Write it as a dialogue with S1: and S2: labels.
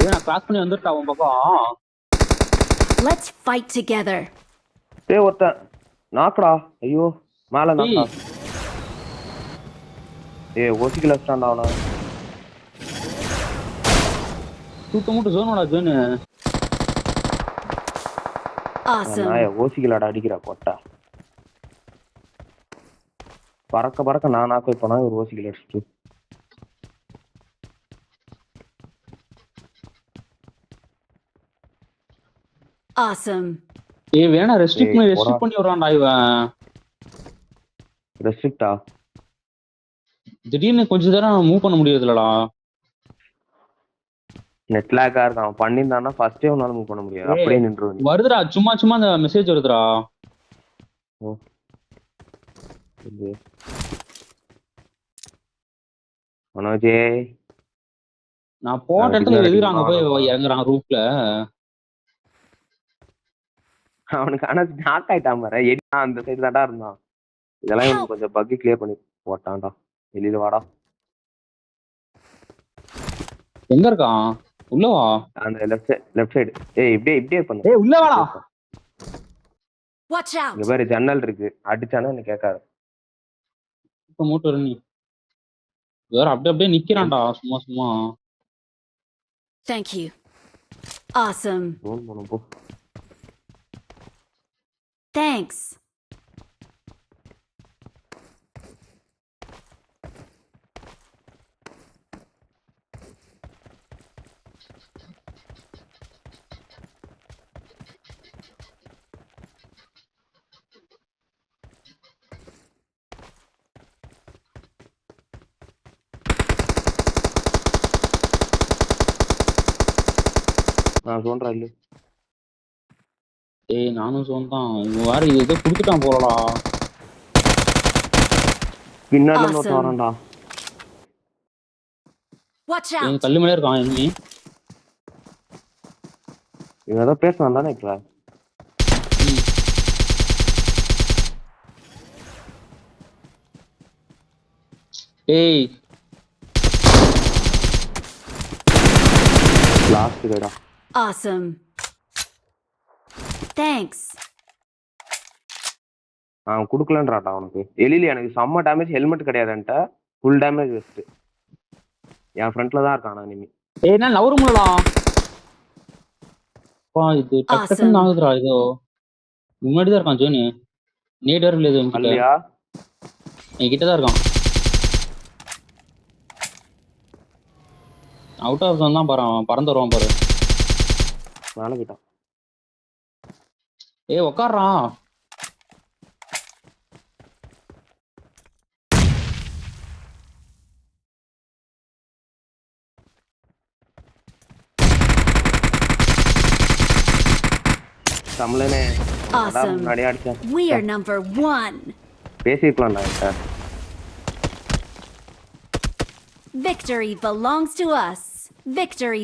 S1: நான் கிராஸ் பண்ணி வந்துட்டா உன் பக்கம்.
S2: Let's fight together.
S3: டேய் ஒருத்தன் நாக்குடா. ஐயோ மேல நாக்குடா. ஏய் ஓசிக்கல ஸ்டாண்ட் ஆவனா.
S1: தூக்க மூட்டு ஜோனோடா ஜோனு.
S2: Awesome.
S3: நான் ஓசிக்கலடா அடிக்கிறா கொட்டா. பறக்க நான் நாக்கு இப்ப நான் ஒரு ஓசிக்கல அடிச்சிட்டு.
S2: Awesome.
S1: ஏய் வேணா ரெஸ்ட்ரிக்ட் பண்ணி வரான்டா இவன்.
S3: ரெஸ்ட்ரிக்ட்டா?
S1: திடீர்னு கொஞ்ச நேரம் மூவ் பண்ண முடியறதுலடா.
S3: நெட் லாகா இருக்கு. அவன் பண்ணிருந்தானா ஃபர்ஸ்டே உன்னால மூவ் பண்ண முடியாது. அப்படியே நின்றுவ.
S1: வருதுடா சும்மா அந்த மெசேஜ் வருதுடா.
S3: ஓ. மனோஜே
S1: நான் போட்ட இடத்துல எதிராங்க போய் இறங்குறான் ரூட்ல.
S3: அவனுக்கு ஆனா நாக் ஆயிட்டான் பாரு. அந்த சைடு தான்டா இருந்தான். இதெல்லாம் இவனுக்கு கொஞ்சம் பக்கி கிளியர் பண்ணி போட்டான்டா. வெளியில வாடா.
S1: எங்க இருக்கான்? உள்ள வா.
S3: அந்த லெஃப்ட் சைடு. ஏய் இப்படியே பண்ணு.
S1: ஏய் உள்ள வாடா.
S2: Watch out.
S3: இங்க பாரு ஜன்னல் இருக்கு. அடிச்சானே என்ன கேட்காது.
S1: இப்ப மூட்டு நீ. வேற அப்படியே நிக்கிறான்டா சும்மா.
S2: Thank you. Awesome.
S3: ரோல் பண்ணு போ.
S2: Thanks.
S3: நான் சொல்றேன் இல்ல.
S1: ஏய் நானும் சொன்னேன். இவன் வேற இது ஏதோ குடுத்துட்டான் போறடா.
S3: பின்னால நோட் வரான்டா.
S2: Watch out.
S1: கல்லு மேல இருக்கான் எனிமி.
S3: இவன் ஏதோ பேசுறான் தானே இப்ப.
S1: ஏய்
S3: லாஸ்ட் கேடா.
S2: Awesome. Thanks.
S3: அவன் குடுக்கலன்றாடா அவனுக்கு. எலிலி எனக்கு செம்ம டேமேஜ். ஹெல்மெட் கிடையாதுன்ட்ட. Full damage waste. என் ஃப்ரண்ட்ல தான் இருக்கான் எனிமி.
S1: ஏய் நான் நவர முடியலடா. பா இது டக்கன்னு ஆகுதுடா இதோ. முன்னாடி தான் இருக்கான் ஜோனி. நேடர் இல்ல இது
S3: இல்லையா?
S1: என்கிட்ட தான் இருக்கான். அவுட் ஆஃப் ஜோன் தான் பறந்து வருவான் பாரு.
S3: மேல போயிட்டான்.
S1: ஏய் உட்கார்றான்.
S3: தமிழனே
S2: Awesome.
S3: முன்னாடியே அடிச்சேன்.
S2: We are number 1.
S3: பேசிக்கலாம்டா sir.
S2: Victory belongs to us. Victory